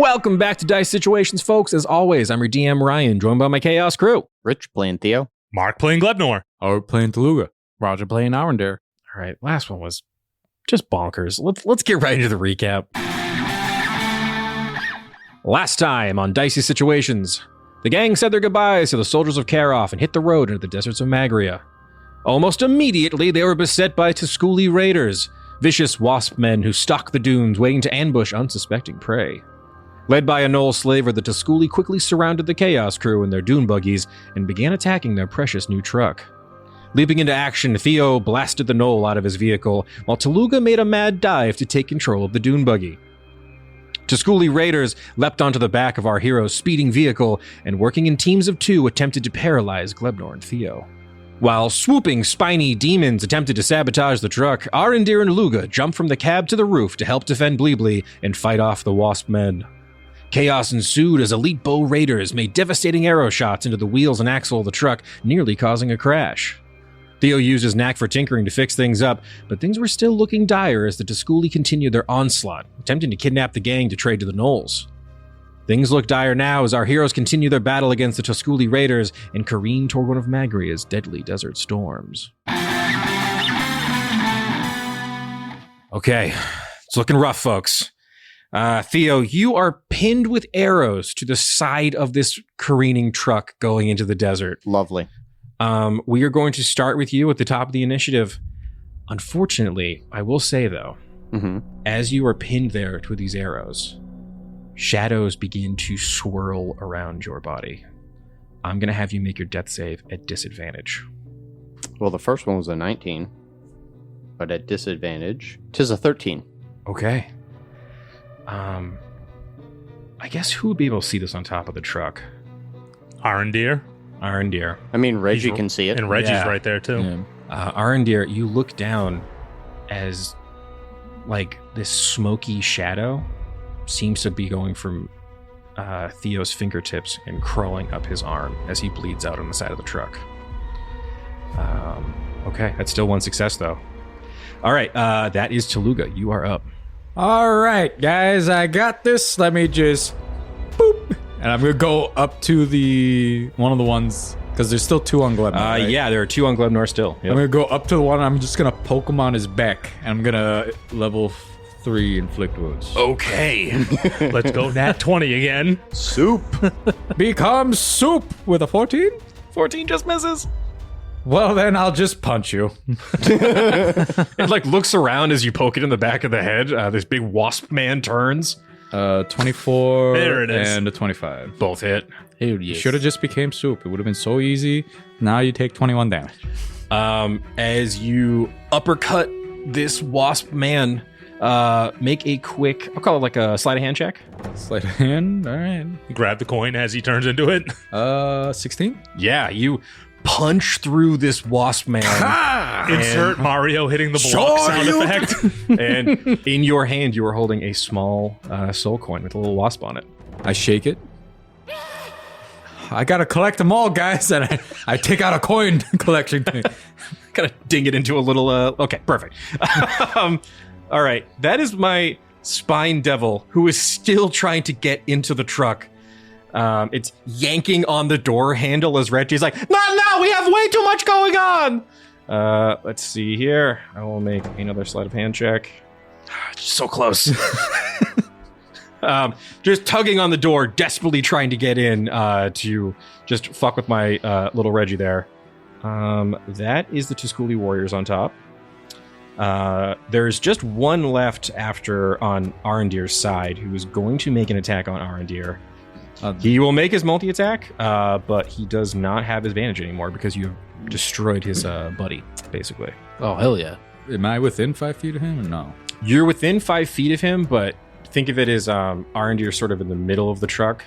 Welcome back to Dicey Situations, folks. As always, I'm your DM, Ryan, joined by my Chaos crew. Rich playing Theo. Mark playing Glebnor. Harout playing Tooluuga. Roger playing Aerendir. All right, last one was just bonkers. Let's get right into the recap. Last time on Dicey Situations, the gang said their goodbyes to the soldiers of Karoff and hit the road into the deserts of Magria. Almost immediately, they were beset by Tusculi raiders, vicious wasp men who stalk the dunes waiting to ambush unsuspecting prey. Led by a Knoll slaver, the Tusculi quickly surrounded the Chaos crew in their dune buggies and began attacking their precious new truck. Leaping into action, Theo blasted the Knoll out of his vehicle, while Tooluuga made a mad dive to take control of the dune buggy. Tusculi raiders leapt onto the back of our hero's speeding vehicle and, working in teams of two, attempted to paralyze Glebnor and Theo. While swooping, spiny demons attempted to sabotage the truck, Aerendir and Luga jumped from the cab to the roof to help defend Ploopploopleen and fight off the wasp men. Chaos ensued as elite bow raiders made devastating arrow shots into the wheels and axle of the truck, nearly causing a crash. Theo used his knack for tinkering to fix things up, but things were still looking dire as the Tusculi continued their onslaught, attempting to kidnap the gang to trade to the Knolls. Things look dire now as our heroes continue their battle against the Tusculi raiders and careen toward one of Magria's deadly desert storms. Okay, it's looking rough, folks. Theo, you are pinned with arrows to the side of this careening truck going into the desert. Lovely. We are going to start with you at the top of the initiative. Unfortunately, I will say, though, as you are pinned there to these arrows, shadows begin to swirl around your body. I'm going to have you make your death save at disadvantage. Well, the first one was a 19, but at disadvantage, 'tis a 13. Okay. I guess who would be able to see this on top of the truck? Aerendir. Aerendir. I mean, Reggie can see it. And Reggie's Yeah. right there, too. Yeah. Aerendir, you look down as, like, this smoky shadow seems to be going from Theo's fingertips and crawling up his arm as he bleeds out on the side of the truck. Okay, that's still one success, though. All right, that is Tooluuga. You are up. All right, guys, I got this. Let me just boop. And I'm going to go up to one of the ones, because there's still two on Glebnor, right? Yeah, there are two on Glebnor still. Yep. I'm going to go up to the one, and I'm just going to poke him on his back. And I'm going to level 3 inflict wounds. Okay. Let's go Nat 20 again. Soup. Become soup with a 14? 14 just misses. Well, then I'll just punch you. It like looks around as you poke it in the back of the head. This big wasp man turns. 24 There it is. and a 25. Both hit. You should have just became soup. It would have been so easy. Now you take 21 damage. As you uppercut this wasp man, make a quick, I'll call it like a sleight of hand check. Sleight of hand. All right. Grab the coin as he turns into it. 16? Yeah, you punch through this wasp man. Insert Mario hitting the block sound effect. And in your hand, you are holding a small soul coin with a little wasp on it. I shake it. I gotta collect them all, guys, and I take out a coin collection thing. Gotta ding it into a little, okay, perfect. All right, that is my spine devil who is still trying to get into the truck. It's yanking on the door handle as Reggie's like, not now, we have way too much going on. Let's see here. I will make another sleight of hand check. So close. Just tugging on the door, desperately trying to get in to just fuck with my little Reggie there. That is the Tusculi warriors on top. There's just one left after on Aerendir's side who is going to make an attack on Aerendir. He will make his multi-attack, but he does not have his advantage anymore because you have destroyed his buddy, basically. Oh, hell yeah. Am I within 5 feet of him or no? You're within 5 feet of him, but think of it as Aerendir sort of in the middle of the truck.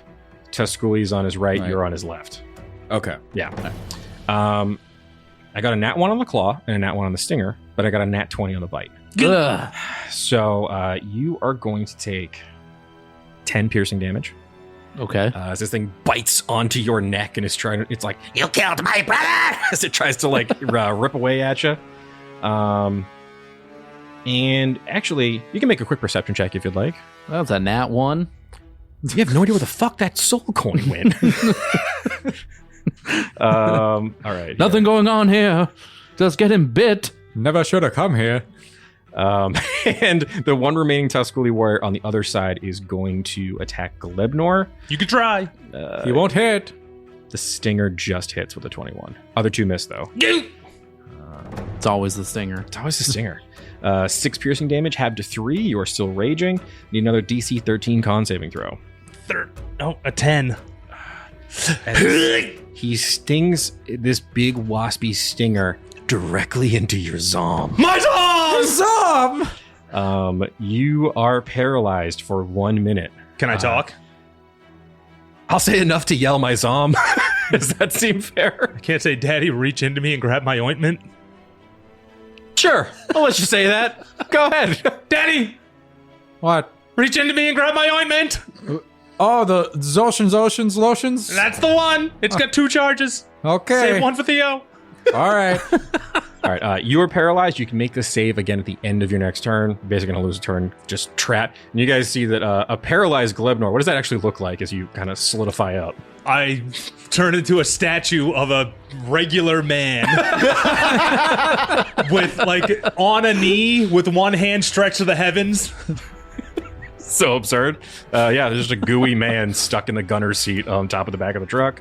Tusculi's on his right, you're on his left. Okay. Yeah. I got a nat 1 on the claw and a nat 1 on the stinger, but I got a nat 20 on the bite. Ugh. So you are going to take 10 piercing damage. Okay. As this thing bites onto your neck and is trying to, it's like, you killed my brother! As it tries to like rip away at you. And actually, you can make a quick perception check if you'd like. Well, it's a nat 1. You have no idea where the fuck that soul coin went. All right. Nothing going on here. Just getting bit. Never should have come here. And the one remaining Tusculi warrior on the other side is going to attack Glebnor. You could try. He won't hit. The stinger just hits with a 21. Other two miss, though. It's always the stinger. It's always the stinger. 6 piercing damage, halved to 3. You are still raging. Need another DC 13 con saving throw. A 10. He stings this big waspy stinger directly into your zom. My Zom! Zom! You are paralyzed for 1 minute. Can I talk? I'll say enough to yell my zom. Does that seem fair? I can't say, Daddy, reach into me and grab my ointment. Sure. I'll let you say that. Go ahead. Daddy, What? reach into me and grab my ointment. Oh, the Zotions lotions? That's the one. It's got 2 charges. Okay. Save one for Theo. All right. All right. You are paralyzed. You can make the save again at the end of your next turn. You're basically going to lose a turn. Just trapped. And you guys see that a paralyzed Glebnor, what does that actually look like as you kind of solidify up? I turn into a statue of a regular man with like on a knee with one hand stretched to the heavens. So absurd. Yeah, there's just a gooey man stuck in the gunner's seat on top of the back of the truck.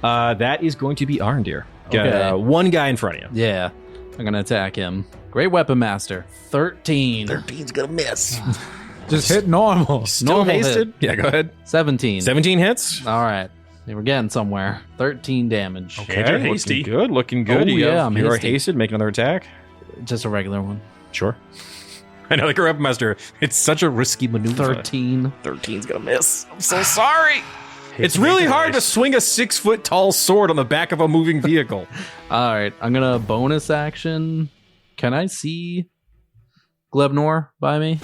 That is going to be Aerendir. Okay. One guy in front of you. Yeah. I'm going to attack him. Great weapon master. 13. 13's gonna miss. Just hit normal. Still Normal hasted? Yeah, go ahead. 17. 17 hits. All right. We're getting somewhere. 13 damage. Okay. You're hasty. Looking good. Oh, yeah, I'm you are hasty. hasted. Make another attack. Just a regular one. Sure. I know, like a weapon master. It's such a risky maneuver. 13. 13's gonna miss. I'm so sorry. It's really hard to swing a 6-foot tall sword on the back of a moving vehicle. All right. I'm going to bonus action. Can I see Glebnor by me?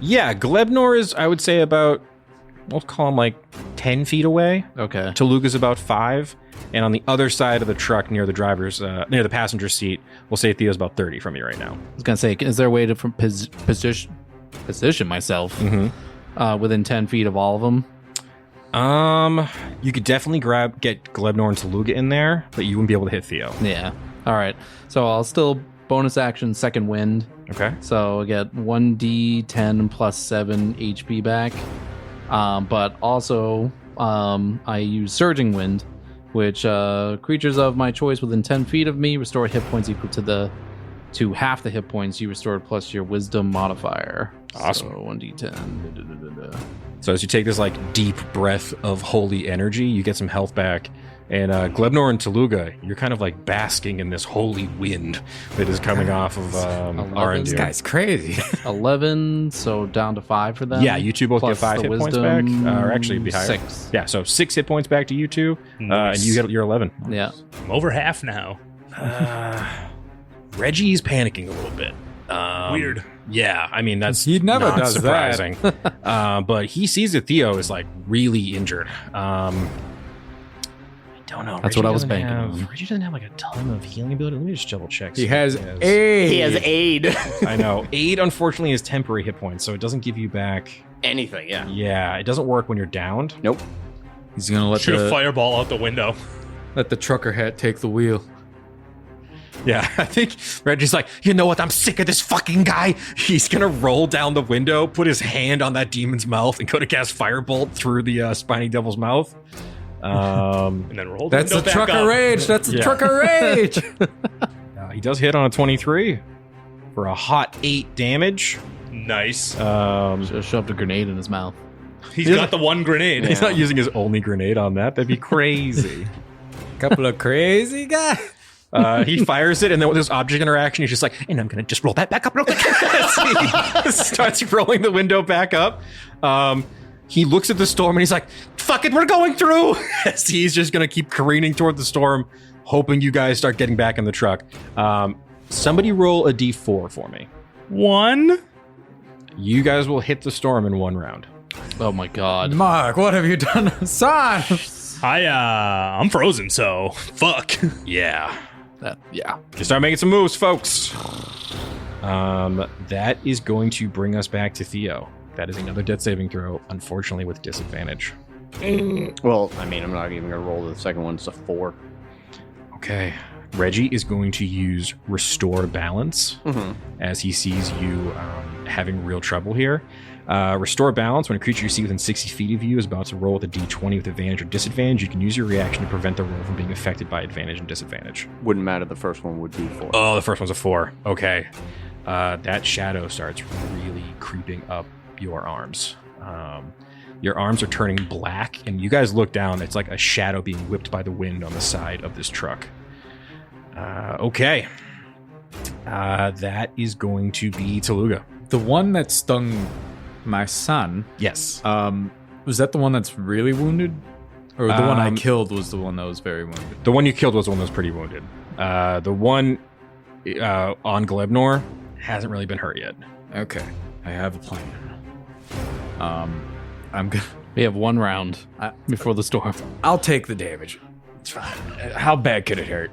Yeah, Glebnor is, I would say, about, we'll call him like 10 feet away. Okay. Tooluuga's about 5. And on the other side of the truck, near the driver's, near the passenger seat, we'll say Theo's about 30 from you right now. I was going to say, is there a way to position myself within 10 feet of all of them? You could definitely get Glebnor and Tooluuga in there, but you wouldn't be able to hit Theo. Yeah. All right. So I'll still bonus action second wind. Okay. So I get 1d10 plus 7 HP back. But also, I use surging wind, which creatures of my choice within 10 feet of me restore hit points equal to half the hit points you restored plus your wisdom modifier. Awesome. So 1d10. So as you take this like deep breath of holy energy, you get some health back. And Glebnor and Tooluuga, you're kind of like basking in this holy wind that is coming off of Aerendir. This guy's crazy. 11, so down to 5 for them. Yeah, you two both get Plus 5 the hit points back. wisdom, Or actually, it'd be higher. 6. Yeah, so 6 hit points back to you two. Nice. And you get your 11. Yeah. I'm over half now. Reggie's panicking a little bit. Weird. Yeah, I mean, that's He never not does surprising. But he sees that Theo is like really injured. I don't know. That's what I was banking Reggie doesn't have like a ton of healing ability. Let me just double check. He has He has aid. I know. 8, unfortunately, is temporary hit points, so it doesn't give you back. Anything, yeah. Yeah, it doesn't work when you're downed. Nope. He's gonna let Shoot a the fireball out the window. trucker hat take the wheel. Yeah, I think Reggie's like, you know what? I'm sick of this fucking guy. He's gonna roll down the window, put his hand on that demon's mouth, and go to cast Firebolt through the spiny devil's mouth. And then roll the That's window the back trucker up. rage. That's the Yeah. trucker rage. He does hit on a 23 for a hot 8 damage. Nice. Just shoved a grenade in his mouth. He's got the one grenade. He's not using his only grenade on that. That'd be crazy. Couple of crazy guys. He fires it, and then with this object interaction, he's just like, and I'm going to just roll that back up real quick. He starts rolling the window back up. He looks at the storm, and he's like, fuck it, we're going through. He's just going to keep careening toward the storm, hoping you guys start getting back in the truck. Somebody roll a d4 for me. 1. You guys will hit the storm in 1 round. Oh my god. Mark, what have you done, son? I'm frozen, so fuck. Yeah. Yeah. Just start making some moves, folks. That is going to bring us back to Theo. That is another death saving throw, unfortunately with disadvantage. Well, I mean, I'm not even going to roll the second one. It's a 4. Okay. Reggie is going to use Restore Balance as he sees you having real trouble here. Restore Balance, when a creature you see within 60 feet of you is about to roll with a d20 with advantage or disadvantage, you can use your reaction to prevent the roll from being affected by advantage and disadvantage. Wouldn't matter. The first one would be 4. Oh, the first one's a 4. Okay. That shadow starts really creeping up your arms. Your arms are turning black, and you guys look down. It's like a shadow being whipped by the wind on the side of this truck. Okay. That is going to be Tooluuga. The one that stung my son, Yes. was that the one that's really wounded? Or the one I killed was the one that was very wounded? The one you killed was the one that was pretty wounded. The one on Glebnor hasn't really been hurt yet. Okay. I have a plan. I'm good. We have 1 round before the storm. I'll take the damage. It's fine. How bad could it hurt?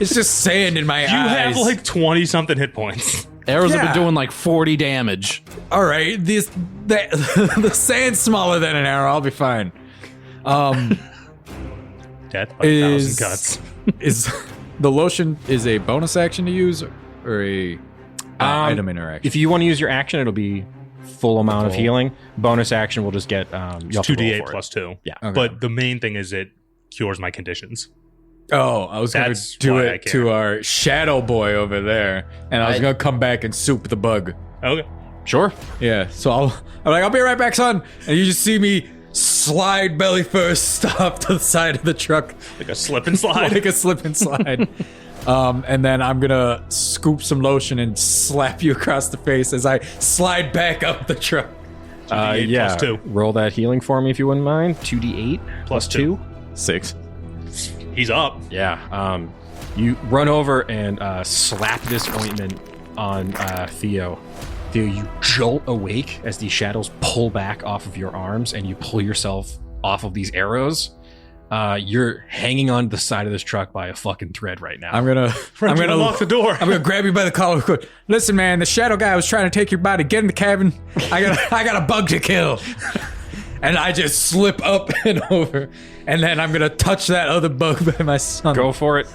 It's just sand in my eyes. You have like 20-something hit points. Arrows have Yeah. been doing like 40 damage. All right, the sand's smaller than an arrow. I'll be fine. Death by 1,000 cuts. Is the lotion is a bonus action to use or a item interaction? If you want to use your action, it'll be full amount of healing. Bonus action will just get you'll have to roll 2d8 for it. plus 2. Yeah. Okay. But the main thing is it cures my conditions. Oh, I was going That's to do why I it care. to our shadow boy over there, and I was going to come back and soup the bug. Okay. Sure. Yeah, so I'll be right back, son. And you just see me slide belly first off to the side of the truck, Like a slip and slide. like a slip and slide. And then I'm gonna scoop some lotion and slap you across the face as I slide back up the truck. 2d8 Yeah. plus 2. Roll that healing for me if you wouldn't mind. 2d8 Plus 2. 6. He's up. Yeah. You run over and slap this ointment on Theo. Theo, you jolt awake as these shadows pull back off of your arms and you pull yourself off of these arrows. You're hanging on the side of this truck by a fucking thread right now. I'm gonna Unlock the door. I'm gonna grab you by the collar. Quick. Listen, man, the shadow guy was trying to take your body. Get in the cabin. I got a bug to kill. And I just slip up and over, and then I'm gonna touch that other bug by my son. Go for it.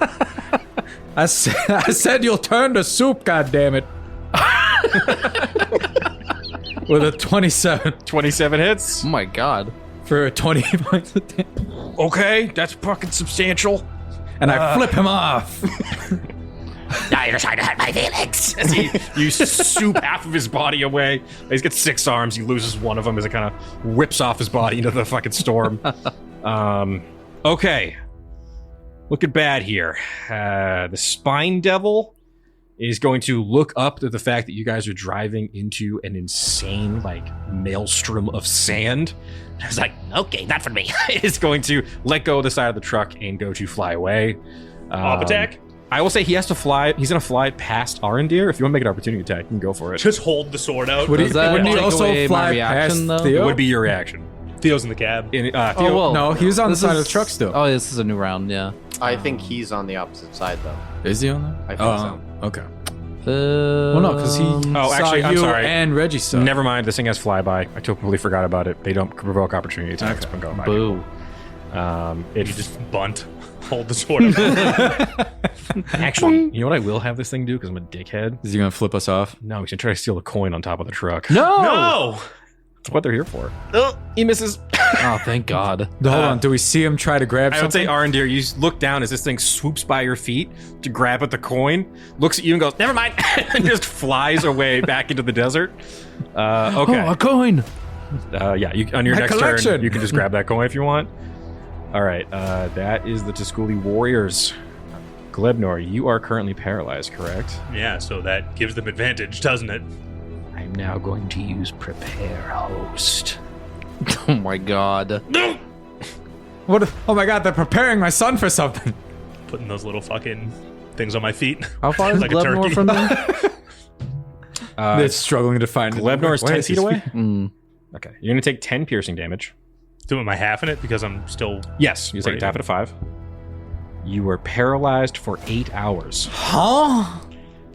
I said you'll turn to soup. God damn it! With a 27 27 hits. Oh my god. for 20 points of damage, Okay, that's fucking substantial. and I flip him off. Now you're trying to hurt my feelings. As you soup half of his body away. He's got 6 arms. He loses one of them as it kind of whips off his body into the fucking storm. Okay. Looking bad here. The Spine Devil is going to look up at the fact that you guys are driving into an insane, like, maelstrom of sand. It's like, okay, not for me. It's going to let go of the side of the truck and go to fly away. Op attack. I will say he has to fly. He's going to fly past Aerendir. If you want to make an opportunity attack, you can go for it. Just hold the sword out. Would he, Does that wouldn't he take also away my fly reaction, past though? Theo? It would be your reaction. Theo's in the cab. Theo, well, No, he was on the this side of is- the truck still. Oh, this is a new round, yeah. I think he's on the opposite side, though. Is he on there? I think so. Okay. Well, Well, no, because he saw actually, I'm you sorry. and Reggie saw. Never mind. This thing has flyby. I totally forgot about it. They don't provoke opportunity attacks when going by. Boo. It You just bunt. Hold the sword out. actually, you know what I will have this thing do because I'm a dickhead. Is he gonna flip us off? No, he's gonna try to steal the coin on top of the truck. No! No! That's what they're here for. Oh, he misses. Oh, thank God. Hold on. Do we see him try to grab I would say, something? Aerendir, you look down as this thing swoops by your feet to grab at the coin, looks at you and goes, never mind, and just flies away back into the desert. Okay. Oh, a coin! Yeah, on your My next collection. turn, you can just grab that coin if you want. All right, that is the Tusculi Warriors. Glebnor, you are currently paralyzed, correct? Yeah, so that gives them advantage, doesn't it? I'm now going to use Prepare Host. Oh my God. What? Oh my God! They're preparing my son for something. Putting those little fucking things on my feet. How far is Like a Glebnor turkey. from them? They're struggling to find. Glebnor is Why 10 is feet his away? Mm. Okay, you're going to take 10 piercing damage. Doing my half in it because I'm still. Yes, you take a tap at a 5. You were paralyzed for 8 hours. Huh?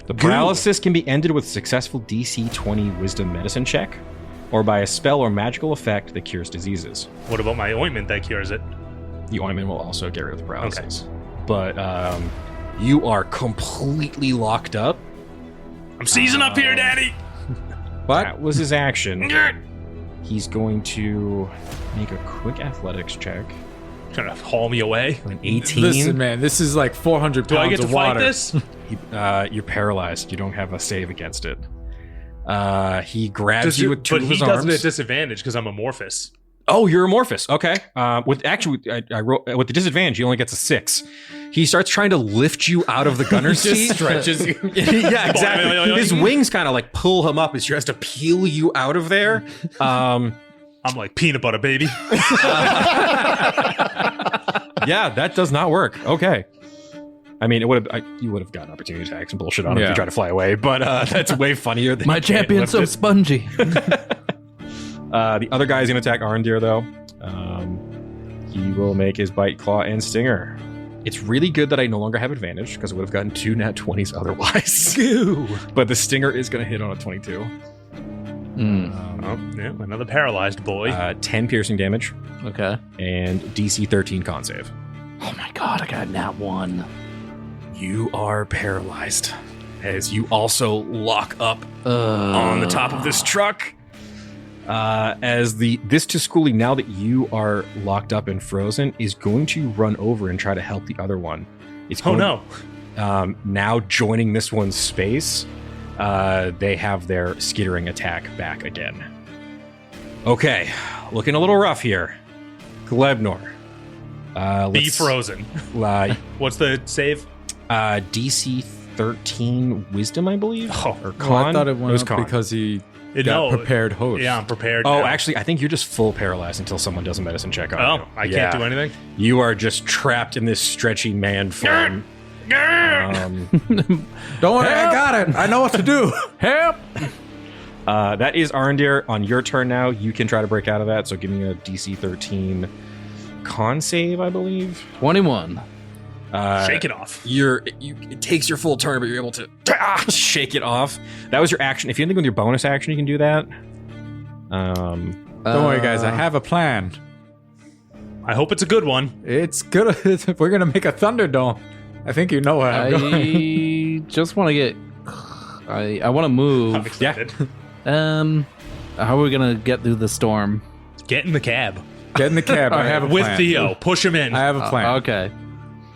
The paralysis can be ended with a successful DC 20 Wisdom Medicine check. or by a spell or magical effect that cures diseases. What about my ointment that cures it? The ointment will also get rid of the paralysis. But you are completely locked up. I'm seizing up here, Daddy. What? That was his action. He's going to make a quick athletics check. Trying to haul me away. An 18. Listen, man, this is like 400 Do pounds I get to of fight water. this? You're paralyzed. You don't have a save against it. He grabs you with two But of he his does arms. it at disadvantage because I'm amorphous. Oh, you're amorphous. Okay. With the disadvantage, he only gets a 6. He starts trying to lift you out of the gunner's seat. Stretches you. Yeah, exactly. His wings kind of like pull him up as he tries to peel you out of there. I'm like peanut butter, baby. Yeah, that does not work. Okay. I mean, you would have gotten opportunity attacks and bullshit on him if you try to fly away, but that's way funnier than My champion's so spongy. The other guy's going to attack Aerendir, though. He will make his bite, claw, and stinger. It's really good that I no longer have advantage, because I would have gotten 2 nat 20s otherwise. But the stinger is going to hit on a 22. Another paralyzed boy. 10 piercing damage, Okay. and DC 13 con save. Oh my god, I got nat 1. You are paralyzed, as you also lock up On on the top of this truck. As this Tooluuga, now that you are locked up and frozen, is going to run over and try to help the other one. It's Oh going, no. now joining this one's space, they have their skittering attack back again. Okay, looking a little rough here. Glebnor. Be frozen. What's the save? DC 13 Wisdom, I believe? Oh, or Well, Con? I thought it went was up Con. because he No, got prepared host. Yeah, I'm prepared. Oh, now. actually, I think you're just full paralyzed until someone does a medicine check on you. Oh, I can't do anything. You are just trapped in this stretchy man form. Don't worry, I got it. I know what to do. Help! That is Aerendir. On your turn now, you can try to break out of that. So give me a DC 13 con save, I believe. 21. Shake it off. It takes your full turn, but you're able to shake it off. That was your action. If you think with your bonus action, you can do that. Don't worry, guys. I have a plan. I hope it's a good one. It's good. We're gonna make a Thunderdome. I think you know where I'm going. I just want to get... I want to move. I'm excited. How are we going to get through the storm? Get in the cab Get in the cab. I have a with plan. Theo. Push him in. I have a plan. Okay.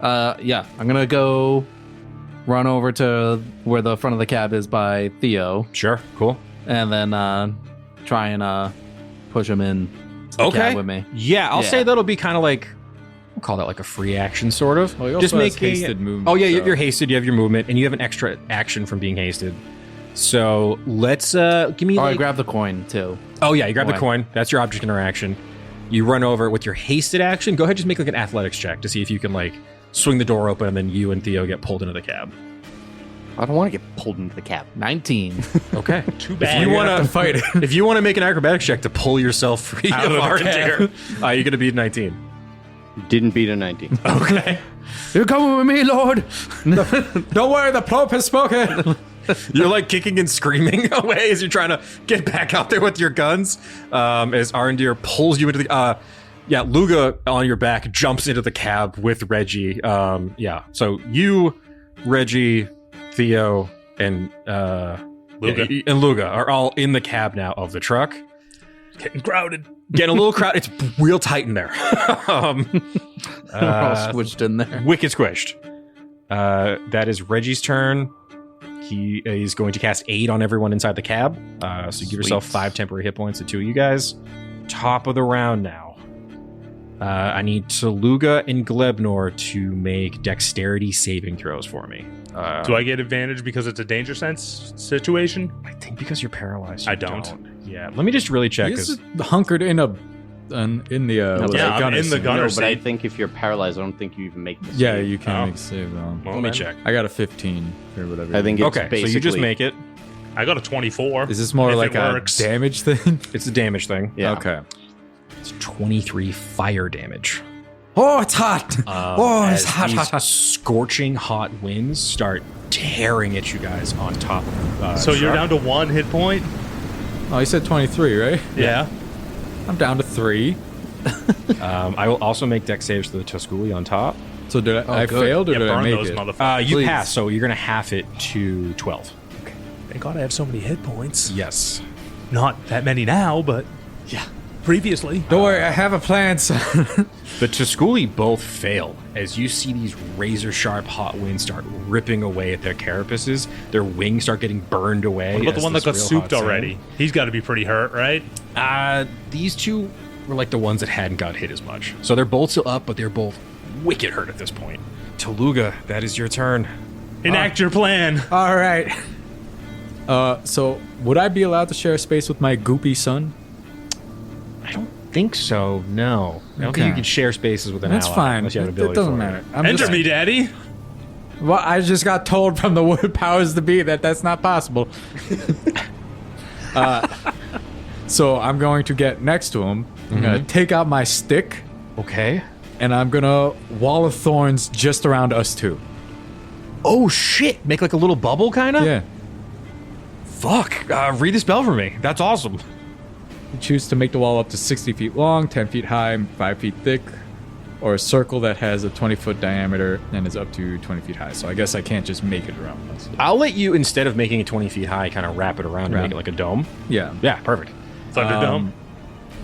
Yeah, I'm going to go run over to where the front of the cab is by Theo, Sure, cool. and then try and push him in to the cab with me. Yeah, I'll Yeah. say that'll be kind of like, we'll call that like a free action, sort of. Well, he Just also has make hasted movement, Oh yeah, so- you're hasted. You have your movement, and you have an extra action from being hasted. So let's give me. Oh, I like, grabbed the coin too. oh yeah, you grab the Coin. coin. That's your object interaction. You run over with your hasted action. Go ahead, just make like an athletics check to see if you can like swing the door open, and then you and Theo get pulled into the cab. I don't want to get pulled into the cab. 19. Okay. Too If bad. you You're gonna have want to fight it. if you want to make an acrobatics check to pull yourself free Out of of the Aerendir, you're gonna beat 19. Didn't beat a 19. Okay. You're coming with me, Lord. Don't worry, the Plop has spoken. You're like kicking and screaming away as you're trying to get back out there with your guns. As Aerendir pulls you into the Luga on your back jumps into the cab with Reggie. So you, Reggie, Theo, and Luga. and Luga are all in the cab now of the truck. Getting crowded. Getting a little crowd. It's real tight in there. We're all switched in there. Wicked squished. That is Reggie's turn. He is going to cast Aid on everyone inside the cab. So you give yourself 5 temporary hit points to 2 of you guys. Top of the round now. I need Tooluuga and Glebnor to make dexterity saving throws for me. Do I get advantage because it's a danger sense situation? I think because you're paralyzed. I you don't. Yeah, let me just really check. He's 'Cause- hunkered in the Yeah, I'm in the gunner No, but I seat. think if you're paralyzed, I don't think you even make the Yeah, save. you can Oh. make a save. Well, let me then, check. I got a 15 or whatever. I think it's Okay, basically... so you just make it. I got a 24. Is this more if like it a works. damage thing? It's a damage thing. Yeah. Okay. It's 23 fire damage. Oh, it's hot. It's as hot, these hot, hot. scorching hot winds start tearing at you guys on top of So you're down to 1 hit point? Oh, you said 23, right? Yeah. I'm down to 3. I will also make dex saves to the Tusculi on top. So did I good. failed or Yeah, did I burn make those it? motherfuckers. You Please. pass, so you're going to half it to 12. Thank God I have so many hit points. Yes. Not that many now, but previously. Don't worry, I have a plan, son. The Tusculi both fail as you see these razor-sharp hot winds start ripping away at their carapaces. Their wings start getting burned away. What about the as one that this got real hot souped already? He's got to be pretty hurt, right? sand- These two were like the ones that hadn't got hit as much. So they're both still up, but they're both wicked hurt at this point. Tooluuga, that is your turn. Enact your plan. All right. So would I be allowed to share space with my goopy son? I don't think so, no. I don't Okay. think you can share spaces with an That's ally fine. unless you have It an ability doesn't for matter. it. I'm Enter just- me, Daddy. Well, I just got told from the word powers to be that that's not possible. So I'm going to get next to him. I'm going to take out my stick, Okay. and I'm going to wall of thorns just around us two. Oh, shit. Make like a little bubble, kind of? Yeah. Fuck. Read the spell for me. That's awesome. You choose to make the wall up to 60 feet long, 10 feet high, 5 feet thick, or a circle that has a 20-foot diameter and is up to 20 feet high. So I guess I can't just make it around us. I'll let you, instead of making it 20 feet high, kind of wrap it around and Round. make it like a dome. Yeah. Yeah, perfect. Thunderdome.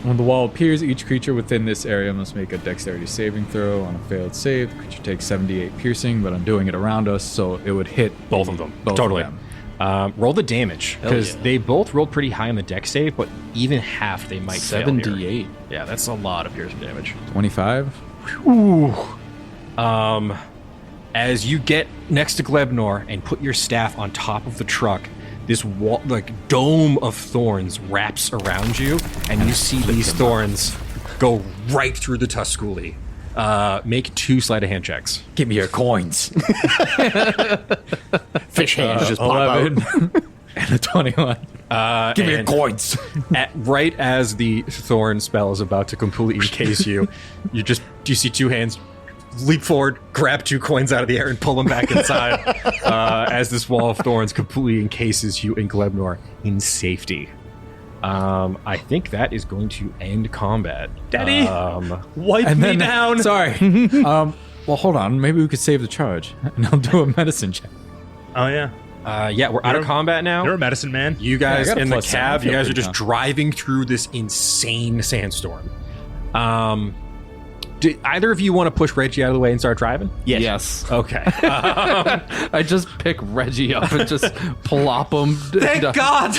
When the wall appears, each creature within this area must make a dexterity saving throw. On a failed save, the creature takes 78 piercing, but I'm doing it around us, so it would hit Both of them. both Totally. of them. Roll the damage, because yeah. they both rolled pretty high on the dex save, but even half they might fail here. 78. Yeah, that's a lot of piercing damage. 25. As you get next to Glebnor and put your staff on top of the truck, this wall, like dome of thorns wraps around you, and you see these thorns go right through the Tusculi. Make 2 sleight of hand checks. Give me your coins. Fish hands just pop out. 11 and a 21. Give me your and coins. right as the thorn spell is about to completely encase you, you see 2 hands leap forward, grab 2 coins out of the air, and pull them back inside as this wall of thorns completely encases you and Glebnor in safety. I think that is going to end combat. Daddy, wipe me down. Sorry. Well, hold on. Maybe we could save the charge, and I'll do a medicine check. Oh, yeah. Yeah, we're out of combat now. You're a medicine man. You guys Yeah, I got a in the +7. I cab, you feel guys are pretty just driving through this insane sandstorm. Do either of you want to push Reggie out of the way and start driving? Yes. Okay. I just pick Reggie up and just plop him. God!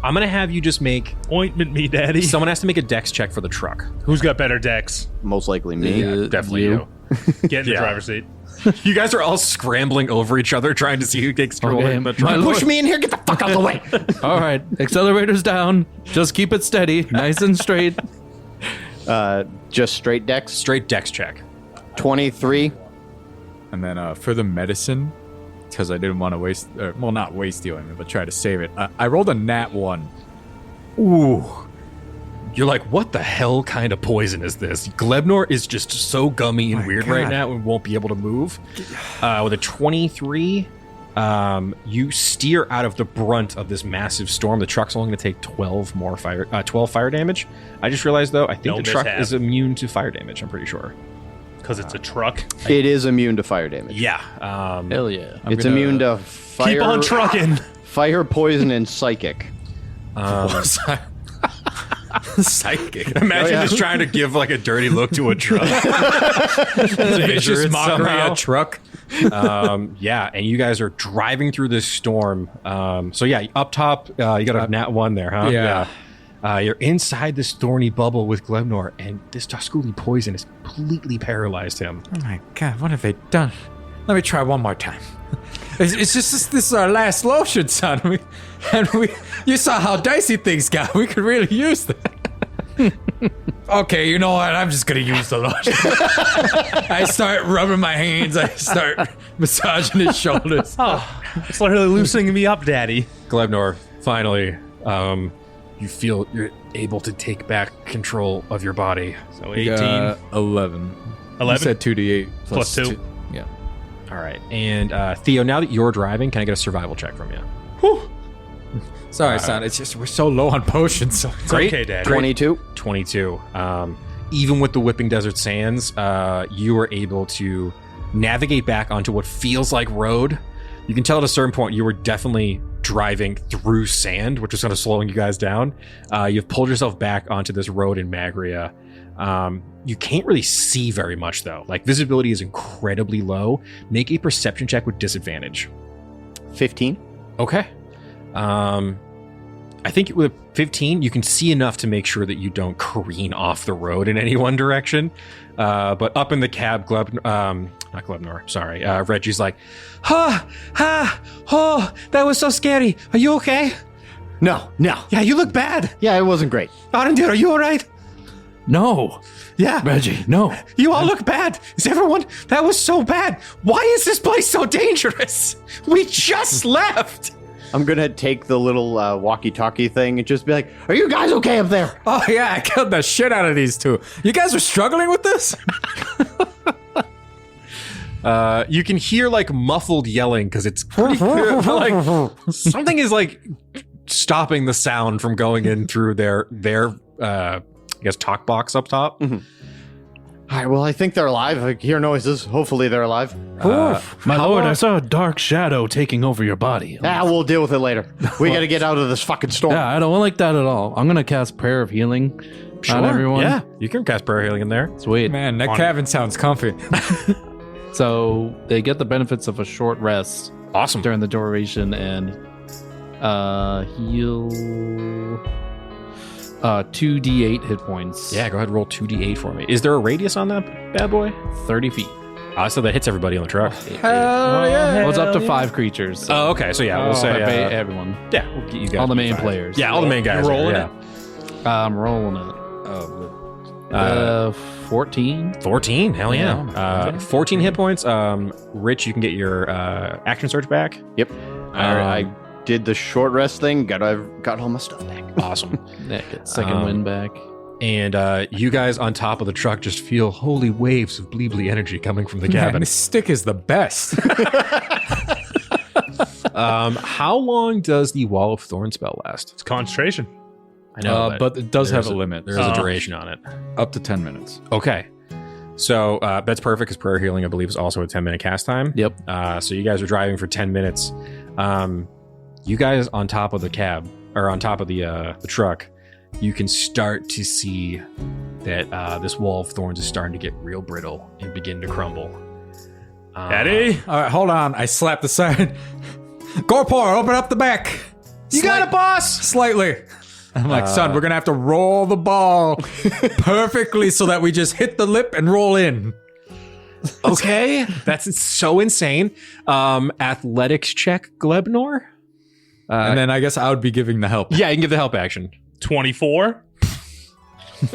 I'm going to have you just make... Ointment me, Daddy. Someone has to make a dex check for the truck. Who's got better decks? Most likely me. Definitely you. Get in the Yeah. driver's seat. You guys are all scrambling over each other trying to see who takes control Okay, of the my truck. lord. Push me in here. Get the fuck out of the way. All right, accelerators down. Just keep it steady, nice and straight. Just straight dex. Straight dex check. 23. And then for the medicine, because I didn't want to waste, well, not waste the ointment, but try to save it. I rolled a nat 1. Ooh. You're like, what the hell kind of poison is this? Glebnor is just so gummy and My weird right God. now and won't be able to move. With a 23, you steer out of the brunt of this massive storm. The truck's only going to take 12 fire damage. I just realized, though, I think No the truck mishap. is immune to fire damage, I'm pretty sure. Because it's a truck. It is immune to fire damage. Yeah. Hell yeah. It's immune to fire. Keep on trucking. Fire, poison, and psychic. Psychic. Imagine just trying to give like a dirty look to a truck. Vicious mockery somehow. a truck. Yeah, and you guys are driving through this storm. So yeah, up top, you got a nat 1 there, huh? Yeah. You're inside this thorny bubble with Glebnor, and this Tusculi poison has completely paralyzed him. Oh my God, what have they done? Let me try one more time. It's just this is our last lotion, son. You saw how dicey things got. We could really use that. Okay, you know what? I'm just gonna use the lotion. I start rubbing my hands. I start massaging his shoulders. It's literally loosening me up, Daddy. Glebnor, finally, you feel you're able to take back control of your body. So 18. 11. 11? You said 2d8 Plus 2. Yeah. All right, and Theo, now that you're driving, can I get a survival check from you? Sorry, son. It's just we're so low on potions. So It's okay, Dad. 22. 22. Even with the whipping desert sands, you are able to navigate back onto what feels like road. You can tell at a certain point you were definitely driving through sand, which is kind of slowing you guys down. You've pulled yourself back onto this road in Magria. You can't really see very much, though. Like, visibility is incredibly low. Make a perception check with disadvantage. 15. Okay. I think with 15, you can see enough to make sure that you don't careen off the road in any one direction. But up in the cab, not Glebnor, sorry. Reggie's like, that was so scary. Are you okay? No. Yeah, you look bad. Yeah, it wasn't great. Aerendir, are you all right? No, Yeah. Reggie, no. You all look bad. Is everyone? That was so bad. Why is this place so dangerous? We just left. I'm going to take the little walkie-talkie thing and just be like, are you guys okay up there? oh yeah, I killed the shit out of these two. You guys are struggling with this? You can hear like muffled yelling because it's pretty clear. Like something is like stopping the sound from going in through their I guess talk box up top. Mm-hmm. All right, well, I think they're alive. I hear noises. Hopefully they're alive. My lord, I saw a dark shadow taking over your body. We'll deal with it later. We got to get out of this fucking storm. Yeah, I don't like that at all. I'm gonna cast Prayer of Healing on everyone. Yeah, you can cast prayer healing in there. Sweet. Man, that cabin sounds comfy. So they get the benefits of a short rest Awesome. during the duration and heal 2d8 hit points. Yeah, go ahead and roll 2d8 for me. Is there a radius on that bad boy? 30 feet. So that hits everybody on the truck. Hell yeah. Well, it's up to 5 creatures. So Oh, okay. So yeah, we'll say everyone. yeah, we'll get you guys All the main 5. players. Yeah, all the main guys. You're rolling yeah. I'm rolling it. 14. 14. Hell yeah. Yeah. 14 hit points. Rich, you can get your action surge back. Yep. I did the short rest thing. Got all my stuff back. Awesome. Yeah, get second wind back. And you guys on top of the truck just feel holy waves of bleebly energy coming from the Man, cabin. this stick is the best. How long does the Wall of Thorn spell last? It's concentration. I know, but it does have there's a limit. There's a duration on it. Up to 10 minutes. Okay. So that's perfect because prayer healing, I believe, is also a 10-minute cast time. Yep. So you guys are driving for 10 minutes. You guys on top of the cab, or on top of the truck, you can start to see that this wall of thorns is starting to get real brittle and begin to crumble. Daddy? All right, hold on. I slapped the side. Gorpor, open up the back. You got it, boss! Slightly. I'm like, son, we're going to have to roll the ball perfectly so that we just hit the lip and roll in. Okay. That's so insane. Athletics check, Glebnor? And then I guess I would be giving the help. Yeah, you can give the help action. 24.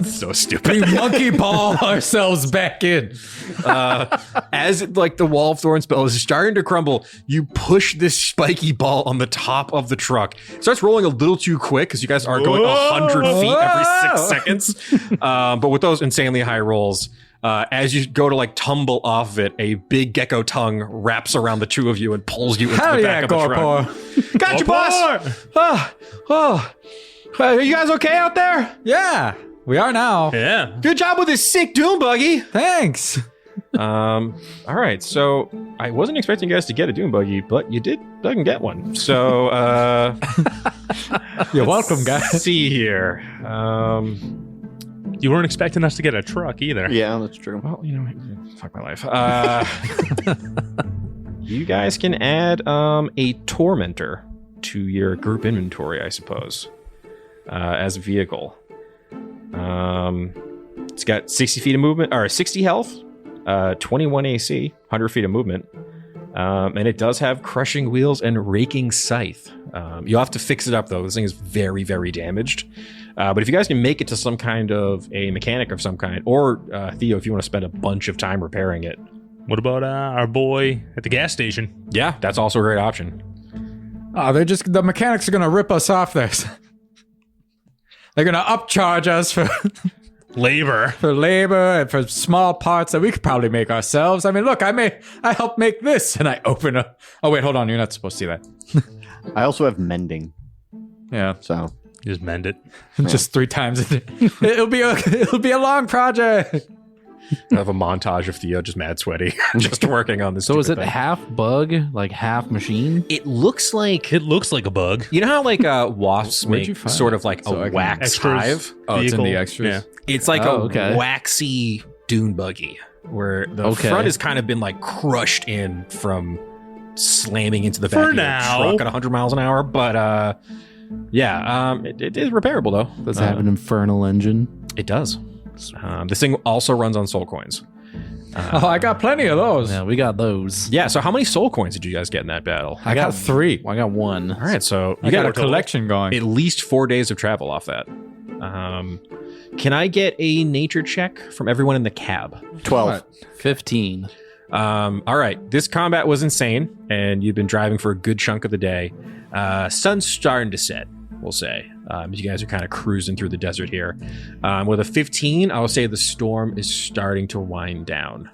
So stupid. We monkey ball ourselves back in. As like the wall of thorn spell is starting to crumble, you push this spiky ball on the top of the truck. It starts rolling a little too quick because you guys are going 100 feet every 6 seconds. But with those insanely high rolls, as you go to like tumble off of it, a big gecko tongue wraps around the two of you and pulls you into Hell the yeah, back of the truck. Gorpor. Got you, boss. Are you guys okay out there? Yeah, we are now. Yeah. Good job with this sick doom buggy. Thanks. All right, so I wasn't expecting you guys to get a doom buggy, but you did get one. So You're welcome, guys. see here. You weren't expecting us to get a truck either. Yeah, that's true. Well, you know, fuck my life. You guys can add a tormentor to your group inventory, I suppose, as a vehicle. It's got 60 feet of movement, or 60 health, 21 AC, 100 feet of movement, and it does have crushing wheels and raking scythe. You'll have to fix it up, though. This thing is very, very damaged. But if you guys can make it to some kind of a mechanic of some kind, or Theo, if you want to spend a bunch of time repairing it. What about our boy at the gas station? Yeah, that's also a great option. Oh, the mechanics are going to rip us off this. They're going to upcharge us for Labor. labor and for small parts that we could probably make ourselves. I mean, look, I helped make this, and I open up. Oh, wait, hold on. You're not supposed to see that. I also have mending. Yeah. So Just mend it. Just 3 times a day. It'll be a long project. I have a montage of Theo just mad sweaty, just working on this. So is it stupid thing. half bug, like half machine? It looks like It looks like a bug. you know how like wasps Where'd make you find sort it? of like So I a can- wax Extras. hive. Oh, it's in the Vehicle. extras. Yeah. It's like Oh, a okay. waxy dune buggy where the Okay. front has kind of been like crushed in from slamming into the back For of your now. truck at 100 miles an hour. But it is repairable though. Does it have an infernal engine? It does. This thing also runs on soul coins. Oh, I got plenty of those. Yeah, we got those. Yeah. So how many soul coins did you guys get in that battle? I got 3. I got 1. All right. So I you got a got collection going. at least 4 days of travel off that. Can I get a nature check from everyone in the cab? 12. 15. All right. This combat was insane, and you've been driving for a good chunk of the day. Sun's starting to set, we'll say. You guys are kind of cruising through the desert here. With a 15, I'll say the storm is starting to wind down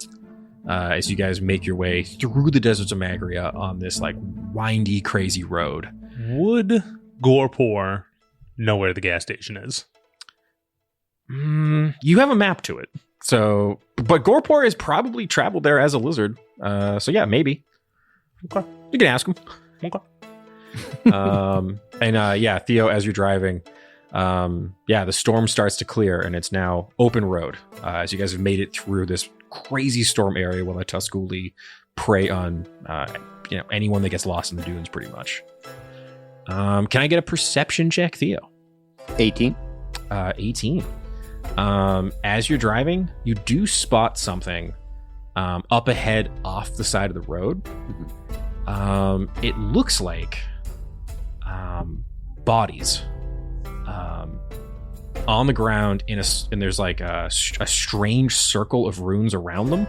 as you guys make your way through the deserts of Magria on this like windy, crazy road. Would Gorpor know where the gas station is? You have a map to it. So, but Gorpor has probably traveled there as a lizard. So yeah, maybe. Okay. You can ask him. Okay. Theo, as you're driving, the storm starts to clear and it's now open road. As you guys have made it through this crazy storm area where the Tusculi prey on, anyone that gets lost in the dunes pretty much. Can I get a perception check, Theo? 18. 18. As you're driving, you do spot something up ahead off the side of the road. It looks like bodies on the ground and there's like a strange circle of runes around them,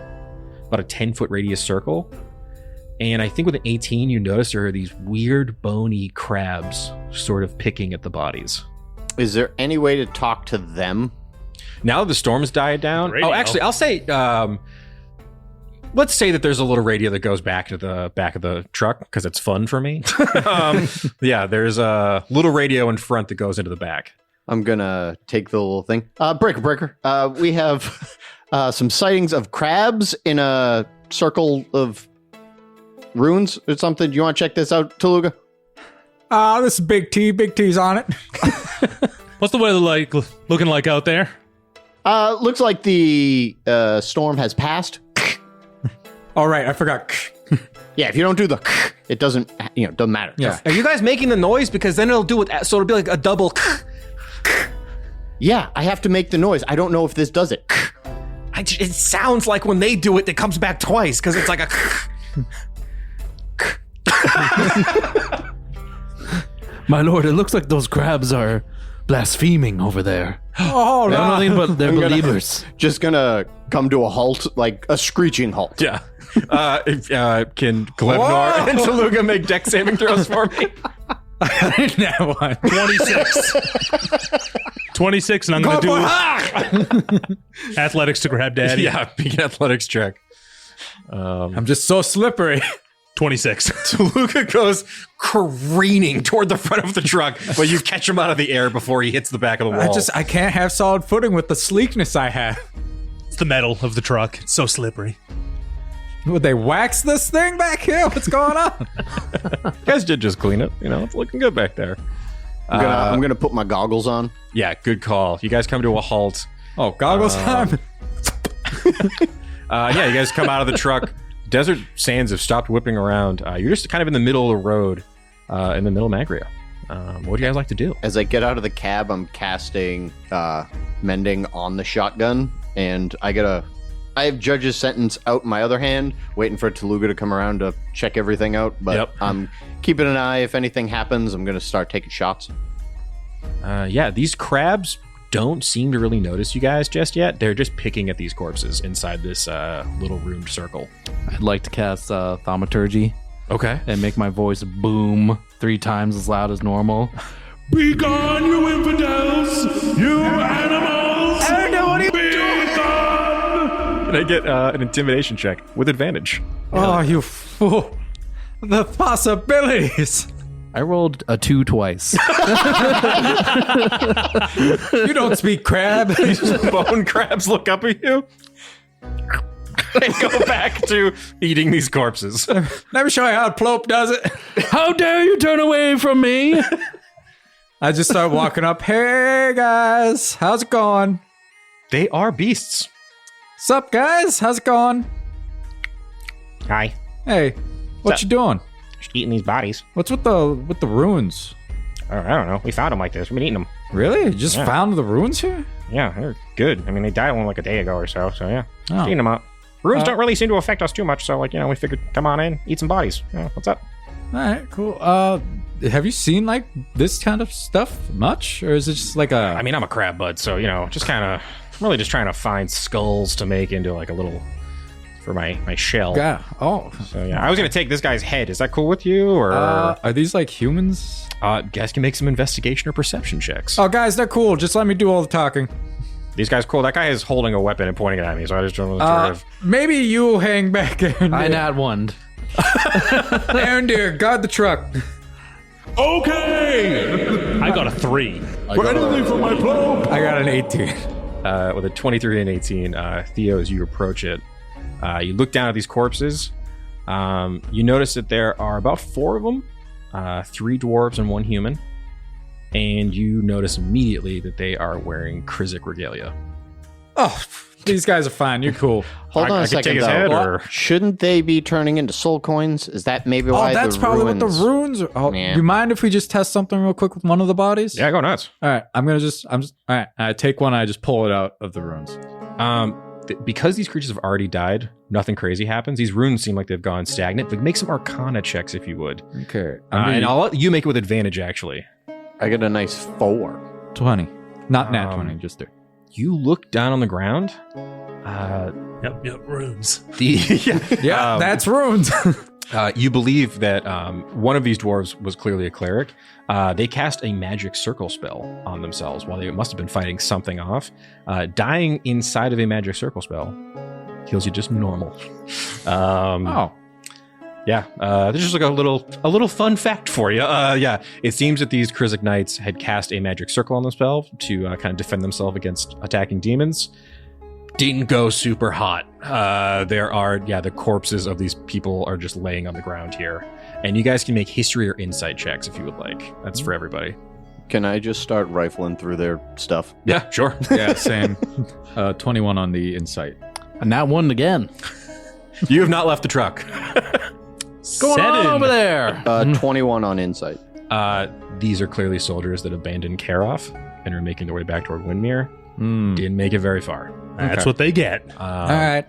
about a 10-foot radius circle. And I think with an 18, you notice there are these weird bony crabs sort of picking at the bodies. Is there any way to talk to them? Now that the storm's died down. Radio. Oh, actually, I'll say, let's say that there's a little radio that goes back to the back of the truck because it's fun for me. There's a little radio in front that goes into the back. I'm gonna take the little thing. Breaker. We have some sightings of crabs in a circle of runes or something. Do you want to check this out, Tooluuga? This is Big T. Big T's on it. What's the weather looking like out there? Looks like the storm has passed. All right, I forgot. Yeah, if you don't do the, it doesn't, doesn't matter. Yeah. Are you guys making the noise? Because then it'll do it. So it'll be like a double. Yeah, I have to make the noise. I don't know if this does it. It sounds like when they do it, it comes back twice because it's like a. My lord, it looks like those crabs are blaspheming over there. Oh, They're no. nothing but they're believers. Just gonna come to a halt, like a screeching halt. Yeah. Can Glebnor and Tooluuga make deck saving throws for me? I didn't have one. 26. 26, and I'm going to do athletics to grab daddy. Yeah, big athletics check. I'm just so slippery. 26. Tooluuga goes careening toward the front of the truck, but you catch him out of the air before he hits the back of the wall. I can't have solid footing with the sleekness I have. It's the metal of the truck. It's so slippery. Would they wax this thing back here? What's going on? You guys did just clean it. It's looking good back there. I'm gonna put my goggles on. Yeah, good call. You guys come to a halt. Oh, goggles on. You guys come out of the truck. Desert sands have stopped whipping around. You're just kind of in the middle of the road, in the middle of Magria. What do you guys like to do? As I get out of the cab, I'm casting mending on the shotgun, and I have Judge's Sentence out in my other hand, waiting for Tooluuga to come around to check everything out. But Yep. I'm keeping an eye. If anything happens, I'm gonna start taking shots. These crabs don't seem to really notice you guys just yet. They're just picking at these corpses inside this little ruined circle. I'd like to cast thaumaturgy Okay. and make my voice boom 3 times as loud as normal. Be gone, you infidels! You animals! Can I get an intimidation check with advantage? Oh, you fool. The possibilities. I rolled a 2 twice. You don't speak crab. Bone crabs look up at you and go back to eating these corpses. Let me show you how Ploop does it. How dare you turn away from me? I just start walking up. Hey, guys. How's it going? They are beasts. Sup, guys? How's it going? Hi. Hey, what you doing? Just eating these bodies. What's with the runes? I don't know. We found them like this. We've been eating them. Really? You just found the runes here? Yeah, they're good. I mean, they died only like a day ago or so. So yeah, just Oh. eating them up. Runes don't really seem to affect us too much. So like, we figured, come on in, eat some bodies. What's up? All right, cool. Have you seen like this kind of stuff much, or is it just like a? I mean, I'm a crab bud, so just kind of really just trying to find skulls to make into like a little for my shell. Yeah. Oh. So yeah, I was gonna take this guy's head. Is that cool with you, or Are these like humans? guys can make some investigation or perception checks? Oh, guys, they're cool. Just let me do all the talking. These guys cool. That guy is holding a weapon and pointing it at me, so I just don't know sort of. Maybe you hang back, Aerendir. I nat 1. Aerendir, guard the truck. Okay. I got a 3. For anything for my Ploop. I got an 18. With a 23 and 18, Theo, as you approach it, you look down at these corpses. You notice that there are about 4 of them, 3 dwarves and 1 human. And you notice immediately that they are wearing Krizik regalia. Oh, these guys are fine. You're cool. Hold on I a could take second, his though. head, or- Shouldn't they be turning into soul coins? Is that maybe why Oh, that's the probably ruins... what the runes are. Oh, Yeah. you mind if we just test something real quick with one of the bodies? Yeah, go nuts. All right, I'm just, all right, I take one, I just pull it out of the runes. Because these creatures have already died, nothing crazy happens. These runes seem like they've gone stagnant, but make some Arcana checks if you would. Okay. And I'll let you make it with advantage, actually. I get a nice 4. 20. Not nat 20, just 3. You look down on the ground. Yep, runes. Yeah, that's runes. You believe that one of these dwarves was clearly a cleric. They cast a magic circle spell on themselves while they must have been fighting something off. Dying inside of a magic circle spell heals you just normal. Yeah, there's just like a little fun fact for you. Yeah, it seems that these Krizik knights had cast a magic circle on themselves to kind of defend themselves against attacking demons. Didn't go super hot. There are, the corpses of these people are just laying on the ground here. And you guys can make history or insight checks if you would like. That's for everybody. Can I just start rifling through their stuff? Yeah, sure. Yeah, same. 21 on the insight. And nat 1 again. You have not left the truck. What's going on over there? 21 on insight. These are clearly soldiers that abandoned Karoff and are making their way back toward Windmere. Didn't make it very far. That's what they get. All right.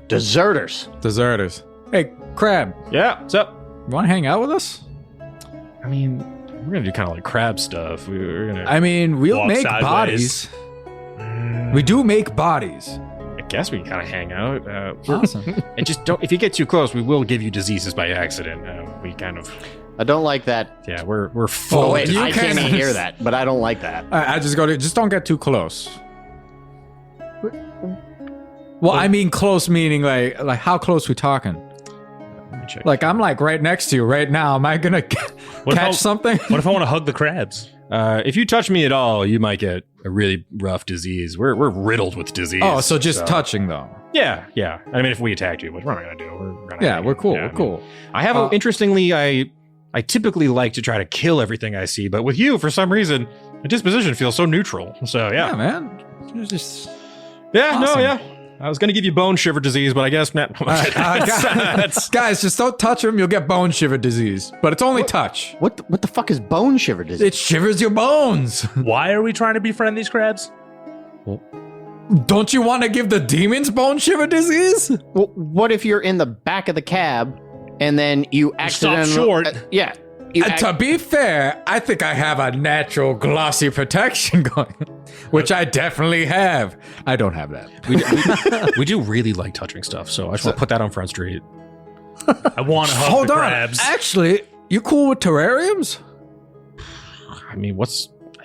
Deserters. Deserters. Hey, Crab, Yeah, what's up? you want to hang out with us? I mean, we're going to do kind of like crab stuff. We're going to... I mean, we'll Walk make sideways. bodies. We do make bodies. I guess we can kind of hang out. Awesome. And just don't... If you get too close, we will give you diseases by accident. We kind of... I don't like that. Yeah, we're full. Oh, wait, you I can't can- hear that, but I don't like that. I just just don't get too close. Well, I mean close meaning like how close we talking? Let me check. Like I'm like right next to you right now. Am I gonna What if catch I- something? What if I want to hug the crabs? If you touch me at all, you might get a really rough disease. We're riddled with disease. Oh, so just touching though. Yeah. I mean, if we attacked you, which we're not gonna do. We're gonna Yeah, we're cool. We're cool. I have interestingly, I typically like to try to kill everything I see, but with you, for some reason, my disposition feels so neutral. So Yeah, yeah, man. It's just yeah, Awesome. no, yeah. I was gonna give you bone shiver disease, but I guess not. guys, just don't touch them. You'll get bone shiver disease, but it's only touch. What the fuck is bone shiver disease? It shivers your bones. Why are we trying to befriend these crabs? Don't you want to give the demons bone shiver disease? Well, what if you're in the back of the cab and then you stop accidentally... short. Yeah. You To be fair, I think I have a natural glossy protection going, which I definitely have. I don't have that. we do really like touching stuff, so I just want to put that on Front Street. I want to hug Hold the on. crabs. Actually, you cool with terrariums? I mean,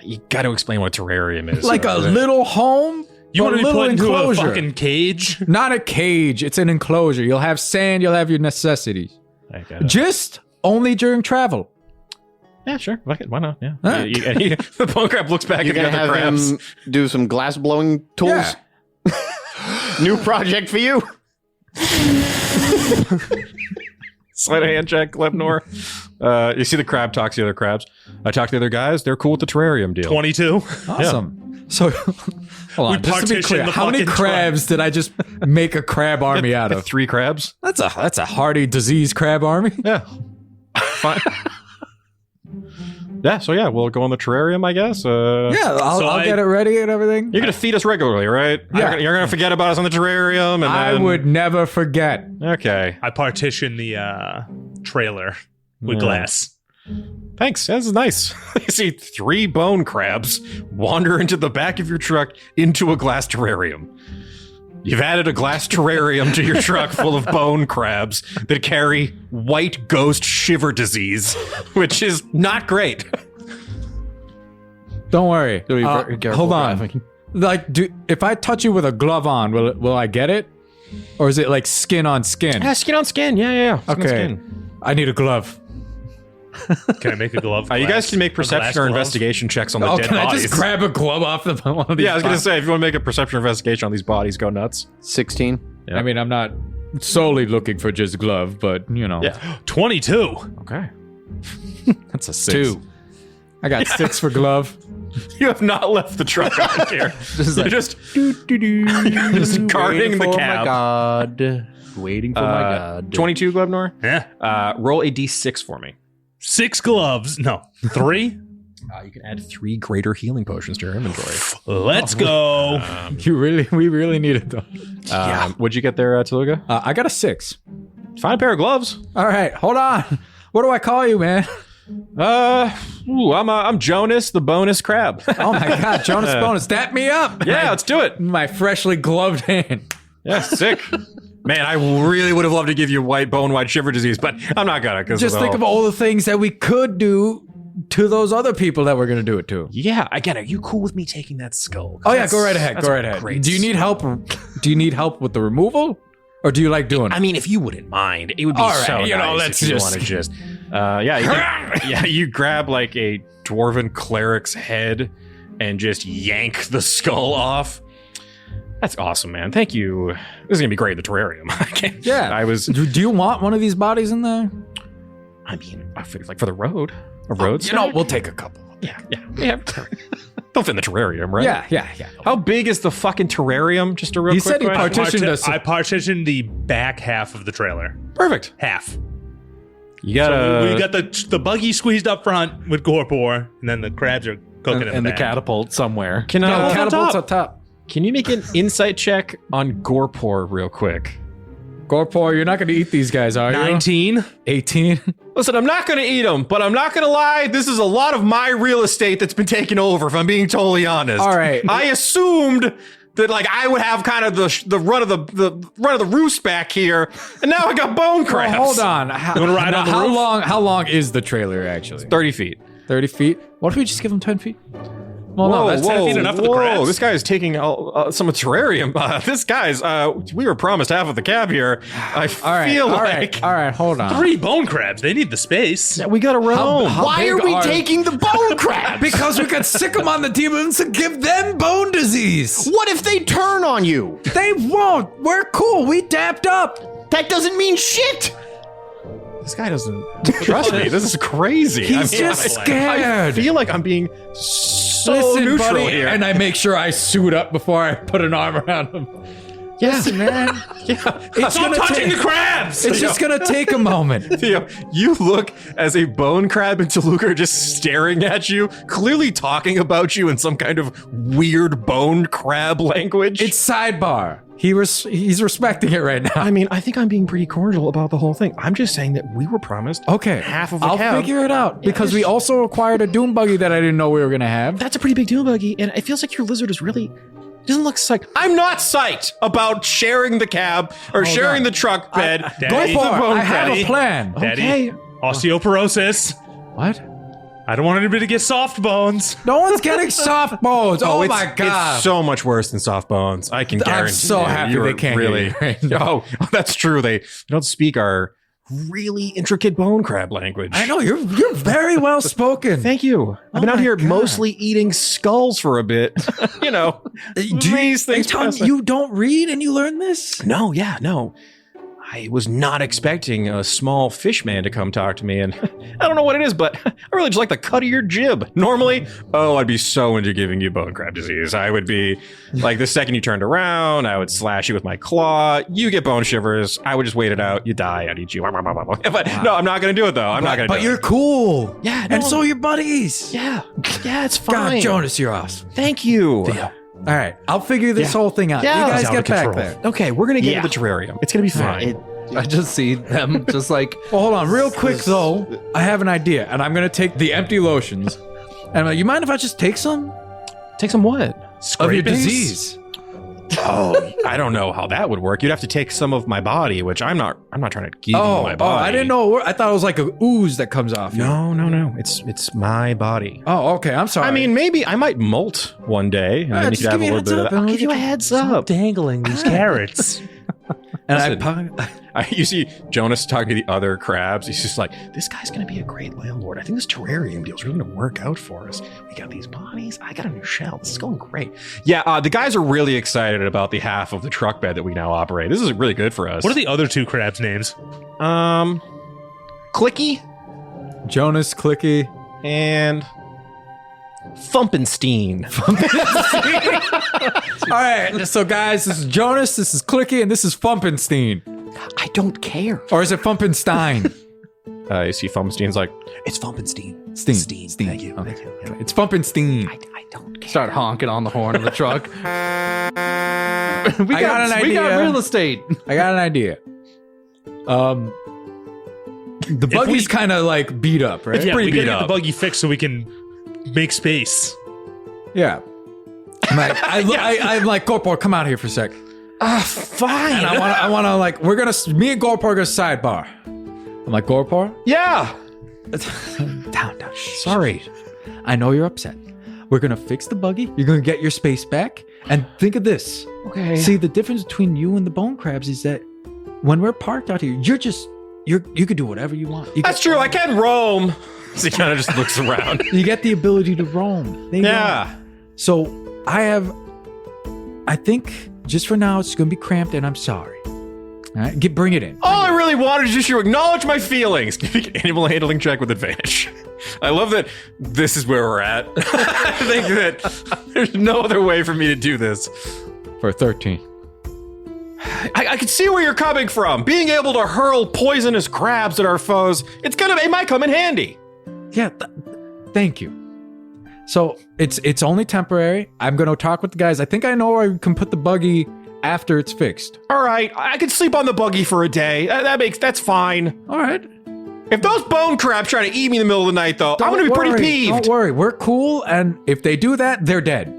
you got to explain what a terrarium is. Like a little home? You but want to be little put into a enclosure. fucking cage? Not a cage. It's an enclosure. You'll have sand. You'll have your necessities. I got it. Just only during travel. Yeah, sure. Fuck it. Why not? Yeah. All right. The bone crab looks back You're at the gonna other have crabs. him do some glass blowing tools. New project for you. Sleight of hand check, Glebnor. You see the crab talks to the other crabs. I talked to the other guys. They're cool with the terrarium deal. 22. Awesome. So, hold on. We Just to be partitioned clear, the how many fucking crabs did I just make a crab army out of? 3 crabs. That's a hardy disease crab army. Yeah. Fine. Yeah, so yeah, we'll go on the terrarium, I guess. Yeah, I'll get it ready and everything. You're going to feed us regularly, right? Yeah. You're going to forget about us on the terrarium? And I then... would never forget. Okay. I partitioned the trailer with Yeah. glass. Thanks. This is nice. You see 3 bone crabs wander into the back of your truck into a glass terrarium. You've added a glass terrarium to your truck full of bone crabs that carry white ghost shiver disease, which is not great. Don't worry. Do be very careful Hold on. driving. Like, if I touch you with a glove on, will I get it? Or is it like skin on skin? Yeah, skin on skin. Yeah. Skin on Okay. skin. I need a glove. Can I make a glove? You guys can make a glass perception or glove? investigation checks on the Oh, dead can I bodies. just grab a glove off the one of these? Yeah, I was going to bodies? say, if you want to make a perception or investigation on these bodies, go nuts. 16. Yeah. I mean, I'm not solely looking for just glove, but you know. Yeah. 22. Okay. That's a 6. I got 6 for glove. You have not left the truck on here. You're just guarding the for cab. my god. Waiting for my god. 22, Glebnor. Yeah. Roll a d6 for me. 6 gloves. No. 3. You can add 3 greater healing potions to your inventory. Let's go. We really need it though. What'd you get there, Tooluuga? I got a 6. Find a pair of gloves. All right, hold on. What do I call you, man? I'm Jonas, the bonus crab. Oh my God, Jonas Bonus, dap me up. Yeah, let's do it. My freshly gloved hand. Yeah, sick. Man, I really would have loved to give you bone-wide shiver disease, but I'm not gonna. Just think of all the things that we could do to those other people that we're going to do it to. Yeah, again, are you cool with me taking that skull? Oh yeah, go right ahead. Go right ahead. Do you need help? Do you need help with the removal, or do you like doing it? I mean, if you wouldn't mind, it would be All right, so you know, nice let's if you just- want to just, you grab like a dwarven cleric's head and just yank the skull off. That's awesome, man. Thank you. This is gonna be great in the terrarium. Yeah. I was. Do you want one of these bodies in there? I mean, I figured like for the road, a road. You know, we'll take a couple. yeah. They'll fit in the terrarium, right? Yeah. How big is the fucking terrarium? Just a real He quick said he question. partitioned us. I partitioned the back half of the trailer. Perfect. Half. You gotta. We got the buggy squeezed up front with Gorpor, and then the crabs are cooking in And the the back. catapult somewhere. Can No, I? catapults up top. Can you make an insight check on Gorpor real quick? Gorpor, you're not going to eat these guys, are you? 19. 18. Listen, I'm not going to eat them, but I'm not going to lie. This is a lot of my real estate that's been taken over, if I'm being totally honest. All right. I assumed that like I would have kind of the run of the run of the roost back here, and now I got bone crabs. Well, hold on. You wanna ride on the roof? How long is the trailer actually? 30 feet. 30 feet? What if we just give him 10 feet? Well, no, that's 10 feet enough for the crabs. This guy is taking some of the terrarium. This guy's, we were promised half of the cab here. I feel like all right, hold on. 3 bone crabs. They need the space. we got to run home. Why big are we are- taking the bone crabs? Because we could sick them on the demons and give them bone disease. What if they turn on you? They won't. We're cool. We dapped up. That doesn't mean shit. This guy doesn't trust me. This is crazy. He's just scared. I feel like I'm being so Listen, neutral buddy, here. and I make sure I suit up before I put an arm around him. yeah. Listen, man. It's Stop touching the crabs! It's just gonna take a moment. Theo, you look as a bone crab and Tooluuga are just staring at you, clearly talking about you in some kind of weird bone crab language. It's sidebar. He's respecting it right now. I mean, I think I'm being pretty cordial about the whole thing. I'm just saying that we were promised Okay, half of a I'll cab. figure it out because we also acquired a doom buggy that I didn't know we were gonna have. That's a pretty big deal, Buggy, and it feels like your lizard is really doesn't look psyched. I'm not psyched about sharing the cab or sharing on. the truck bed. Daddy, with the Gorpor, bone I have crab. a plan. Daddy, Okay. osteoporosis. What? I don't want anybody to get soft bones. No one's getting soft bones. Oh, it's, my god! It's so much worse than soft bones. I can guarantee. I'm so happy you they are can't really. get it right now. Oh, that's true. They don't speak our really intricate bone crab language. I know you're very well spoken. Thank you. I've been out my here God. mostly eating skulls for a bit. You know, these things. You don't read and you learn this? No, yeah, no. I was not expecting a small fish man to come talk to me, and I don't know what it is, but I really just like the cut of your jib. Normally, I'd be so into giving you bone crab disease. I would be like, the second you turned around, I would slash you with my claw. You get bone shivers. I would just wait it out. You die. I'd eat you. But no, I'm not going to do it, though. I'm not going to do it. But you're cool. Yeah, no. And so are your buddies. Yeah, it's fine. God, Jonas, you're awesome. Thank you. Theo. All right, I'll figure this whole thing out. Yeah. You guys It's out get of back control. there. Okay, we're going to get Yeah. to the terrarium. It's going to be fine. I just see them just like, Well, hold on, real quick though. I have an idea, and I'm gonna take the empty lotions. And I'm like, you mind if I just take some Take some what? of your Scrapings? disease? Oh, I don't know how that would work. You'd have to take some of my body, which I'm not trying to give you my body. I didn't know. I thought it was like a ooze that comes off. you. No. It's my body. Oh, okay. I'm sorry. I mean, maybe I might molt one day, and then you just could have give a me a little bit of heads that. up, I'll and give you a heads up. Dangling these carrots. and Listen. You see Jonas talking to the other crabs. He's just like, this guy's going to be a great landlord. I think this terrarium deal's really going to work out for us. We got these bodies. I got a new shell. This is going great. Yeah, the guys are really excited about the half of the truck bed that we now operate. This is really good for us. What are the other two crabs' names? Clicky Jonas, Clicky. and Thumpenstein. All right. So, guys, this is Jonas. This is Clicky, and this is Fumpenstein. I don't care. Or is it Fumpenstein? You see Thumpenstein's like, it's Thumpenstein. Steen. Thank you. Okay. Thank you. It's Fumpenstein. I don't care. start honking on the horn of the truck. I got an We got idea. real estate. I got an idea. The buggy's kind of like beat up, right? Yeah, we beat gotta get up. the buggy fixed so we can make space. Yeah. I'm like, I'm like, Gorpor, come out here for a sec. Fine. And I want to like, me and Gorpor are gonna sidebar. I'm like, Gorpor, Yeah. down. Sorry. I know you're upset. We're gonna fix the buggy. You're gonna get your space back. And think of this. Okay. See, the difference between you and the bone crabs is that when we're parked out here, you could do whatever you want. That's true. I can roam. So he kind of just looks around. You get the ability to roam. They Yeah. don't. So I think just for now it's gonna be cramped, and I'm sorry. All right, bring it in. All I really wanted is just you to acknowledge my feelings. Give me an animal handling check with advantage. I love that this is where we're at. I think that there's no other way for me to do this. For 13. I can see where you're coming from. Being able to hurl poisonous crabs at our foes, it might come in handy. Yeah, thank you. So it's only temporary. I'm gonna talk with the guys. I think I know where I can put the buggy after it's fixed. All right, I could sleep on the buggy for a day. That's fine. All right. If those bone crabs try to eat me in the middle of the night, though, I'm gonna be pretty peeved. Don't worry, we're cool. And if they do that, they're dead.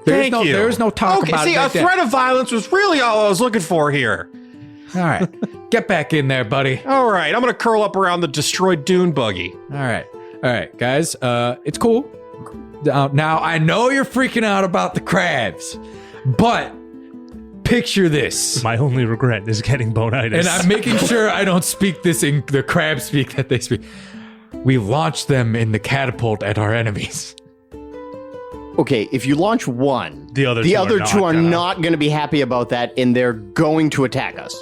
Thank you. There's no talk about see, it. a threat of violence was really all I was looking for here. All right, get back in there, buddy. All right, I'm gonna curl up around the destroyed dune buggy. All right, guys. It's cool. Now I know you're freaking out about the crabs, but picture this. My only regret is getting bonitis. And I'm making sure I don't speak this in the crab speak that they speak. We launch them in the catapult at our enemies. Okay, if you launch one, The other two are gonna. not going to be happy about that, and they're going to attack us.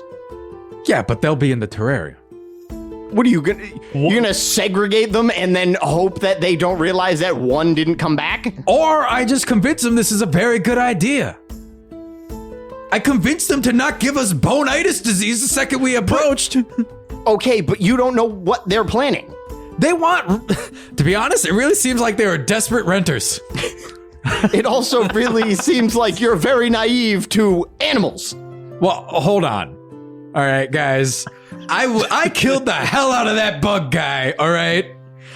Yeah, but they'll be in the terrarium. What are you gonna? You're gonna segregate them and then hope that they don't realize that one didn't come back? Or I just convince them this is a very good idea. I convinced them to not give us bonitis disease the second we approached. Okay, but you don't know what they're planning. They want, to be honest, it really seems like they were desperate renters. It also really seems like you're very naive to animals. Well, hold on. All right, guys. I killed the hell out of that bug guy, all right?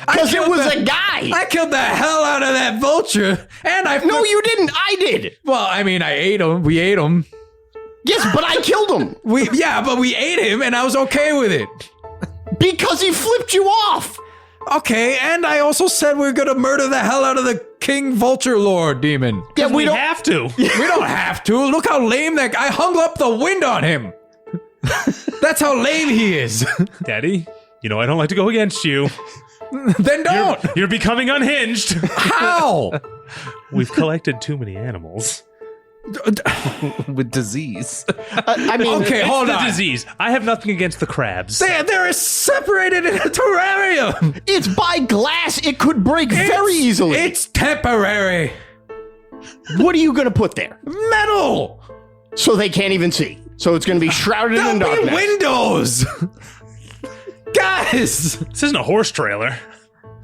Because it was a guy. I killed the hell out of that vulture, and I... No, you didn't. I did. Well, I mean, I ate him. We ate him. Yes, but I killed him. But we ate him, and I was okay with it. Because he flipped you off. Okay, and I also said we're gonna murder the hell out of the King Vulture Lord demon. Yeah, we don't have to. We don't have to. Look how lame that guy. I hung up the wind on him. That's how lame he is. Daddy, you know I don't like to go against you. Then don't. You're becoming unhinged. How? We've collected too many animals. With disease. I mean, Okay, It's hold the on. disease. I have nothing against the crabs. They're separated in a terrarium. it's by glass. It could break very easily. It's temporary. What are you going to put there? Metal. So they can't even see. So it's going to be shrouded in There'll be darkness. windows. Guys, This isn't a horse trailer.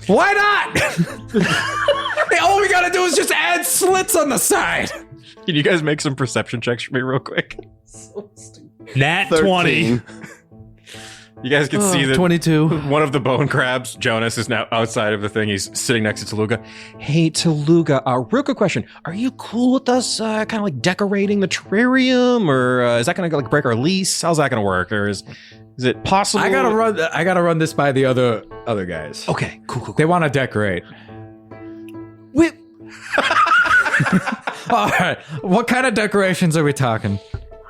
why not? All we gotta do is just add slits on the side. Can you guys make some perception checks for me real quick? Nat 13. 20. You guys can see that 22. one of the bone crabs, Jonas, is now outside of the thing. He's sitting next to Tooluuga. Hey, Tooluuga, real quick question. Are you cool with us kind of like decorating the terrarium? Or is that going to like break our lease? How's that going to work? Or is it possible? I gotta run this by the other guys. Okay, cool. They want to decorate. Whip. All right. What kind of decorations are we talking?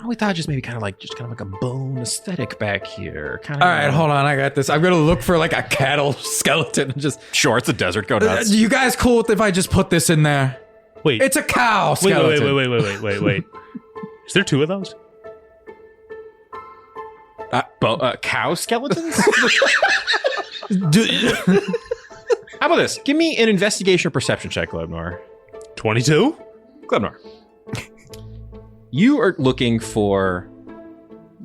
We thought just maybe kind of like a bone aesthetic back here. Kind of. All right, hold on. I got this. I'm gonna look for like a cattle skeleton. And just. Sure, it's a desert. Go nuts. You guys cool with if I just put this in there? Wait. It's a cow skeleton. Wait. Is there two of those? Cow skeletons? How about this? Give me an investigation or perception check, Glebnor. 22? Glebnor. You are looking for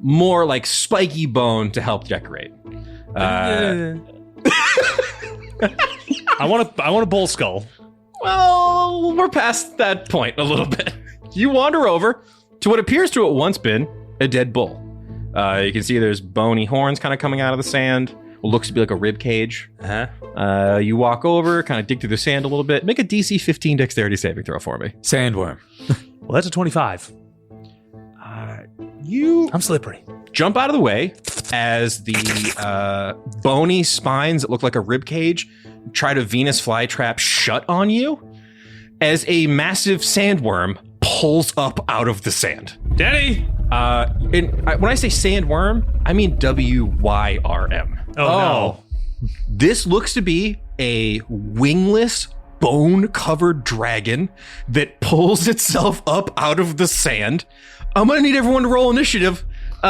more like spiky bone to help decorate. I want a bull skull. Well, we're past that point a little bit. You wander over to what appears to have once been a dead bull. You can see there's bony horns kind of coming out of the sand. What looks to be like a rib cage. You walk over, kind of dig through the sand a little bit. Make a DC 15 dexterity saving throw for me. Sandworm. Well, that's a 25. You I'm slippery. jump out of the way as the bony spines that look like a rib cage try to Venus flytrap shut on you as a massive sandworm pulls up out of the sand. Daddy! When I say sandworm, I mean WYRM. Oh, no. This looks to be a wingless, bone-covered dragon that pulls itself up out of the sand. I'm gonna need everyone to roll initiative. Here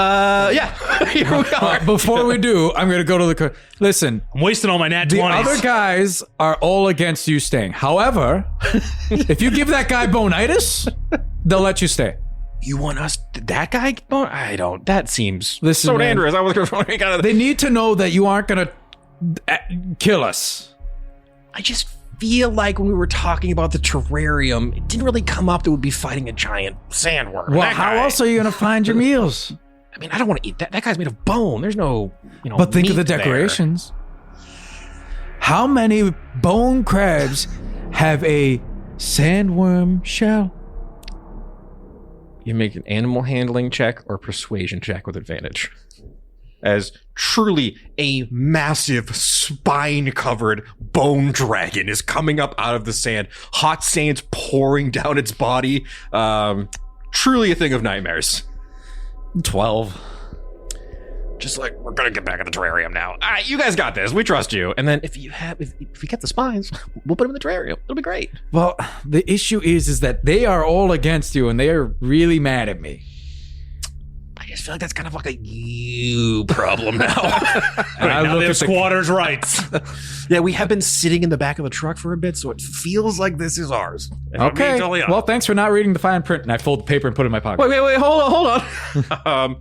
we are. Before we do, I'm gonna go to the. Listen, I'm wasting all my nat 20s. the other guys are all against you staying. However, if you give that guy bonitis, they'll let you stay. You want us, that guy? I don't. That seems Listen, so man. dangerous. I was kind of. They need to know that you aren't gonna kill us. I just feel like when we were talking about the terrarium, it didn't really come up that we'd be fighting a giant sandworm. Well, That how guy- else are you gonna find your meals? I mean, I don't want to eat that. That guy's made of bone. There's no, But think of the meat there. decorations. How many bone crabs have a sandworm shell? You make an animal handling check or persuasion check with advantage. As truly a massive spine-covered bone dragon is coming up out of the sand, hot sands pouring down its body. Truly a thing of nightmares. 12. Just like, we're gonna get back in the terrarium now. All right, you guys got this. We trust you. And then if you get the spines, we'll put them in the terrarium. It'll be great. Well, the issue is that they are all against you and they are really mad at me. I just feel like that's kind of like a you problem now. And I Now look they have at the- squatters' rights. Yeah, we have been sitting in the back of the truck for a bit, so it feels like this is ours. If I'm being Okay. totally honest. Well, thanks for not reading the fine print. And I fold the paper and put it in my pocket. Wait, hold on.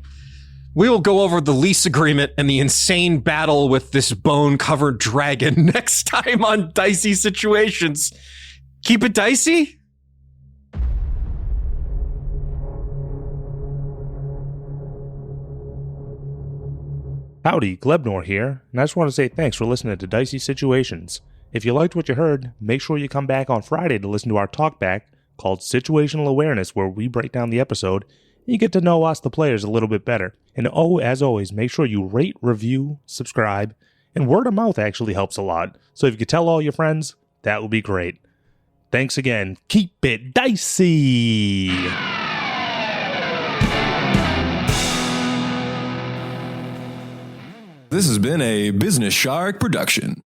We will go over the lease agreement and the insane battle with this bone-covered dragon next time on Dicey Situations. Keep it dicey? Howdy, Glebnor here, and I just want to say thanks for listening to Dicey Situations. If you liked what you heard, make sure you come back on Friday to listen to our talkback called Situational Awareness, where we break down the episode and you get to know us, the players, a little bit better. And as always, make sure you rate, review, subscribe, and word of mouth actually helps a lot. So if you could tell all your friends, that would be great. Thanks again. Keep it dicey! This has been a Business Shark production.